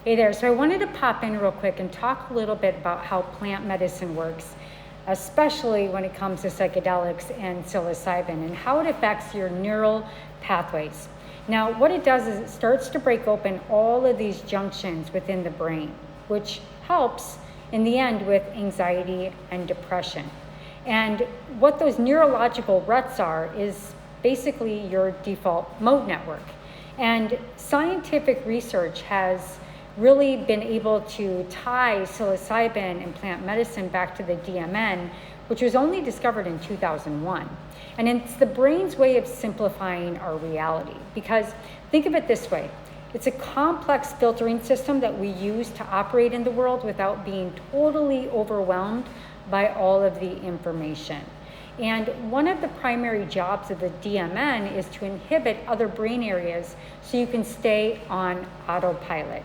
Hey there, so I wanted to pop in real quick and talk a little bit about how plant medicine works, especially when it comes to psychedelics and psilocybin and how it affects your neural pathways. Now, what it does is it starts to break open all of these junctions within the brain, which helps in the end with anxiety and depression. And what those neurological ruts are is basically your default mode network. And scientific research has really been able to tie psilocybin and plant medicine back to the DMN, which was only discovered in 2001. And it's the brain's way of simplifying our reality. Because think of it this way, it's a complex filtering system that we use to operate in the world without being totally overwhelmed by all of the information. And one of the primary jobs of the DMN is to inhibit other brain areas so you can stay on autopilot.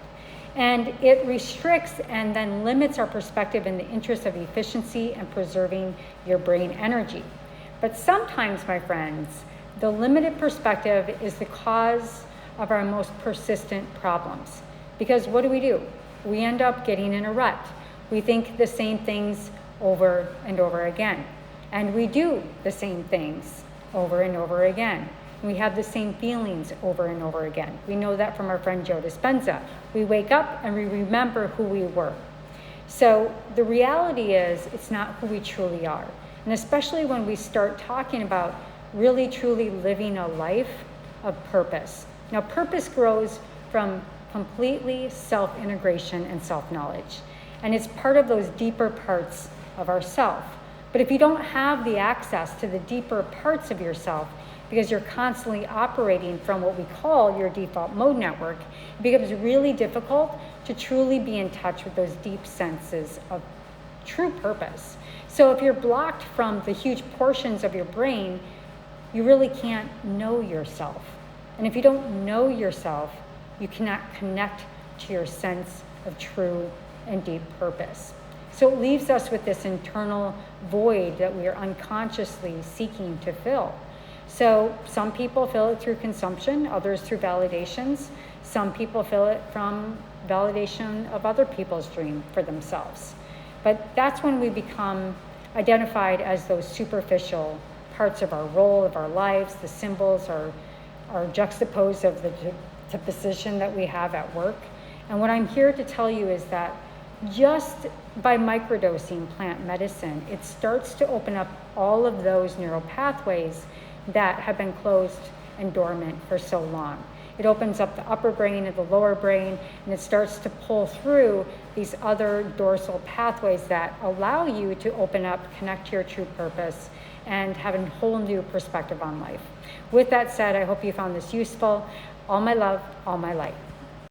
And it restricts and then limits our perspective in the interest of efficiency and preserving your brain energy. But sometimes, my friends, the limited perspective is the cause of our most persistent problems. Because what do? We end up getting in a rut. We think the same things over and over again. And we do the same things over and over again. We have the same feelings over and over again. We know that from our friend Joe Dispenza. We wake up and we remember who we were. So the reality is it's not who we truly are. And especially when we start talking about really truly living a life of purpose. Now, purpose grows from completely self-integration and self-knowledge. And it's part of those deeper parts of ourself. But if you don't have the access to the deeper parts of yourself, because you're constantly operating from what we call your default mode network, it becomes really difficult to truly be in touch with those deep senses of true purpose. So if you're blocked from the huge portions of your brain, you really can't know yourself. And if you don't know yourself, you cannot connect to your sense of true and deep purpose. So it leaves us with this internal void that we are unconsciously seeking to fill. So some people fill it through consumption, others through validations. Some people fill it from validation of other people's dream for themselves. But that's when we become identified as those superficial parts of our role, of our lives. The symbols are juxtaposed of the position that we have at work. And what I'm here to tell you is that just by microdosing plant medicine, it starts to open up all of those neural pathways that have been closed and dormant for so long. It opens up the upper brain and the lower brain, and it starts to pull through these other dorsal pathways that allow you to open up, connect to your true purpose, and have a whole new perspective on life. With that said, I hope you found this useful. All my love, all my light.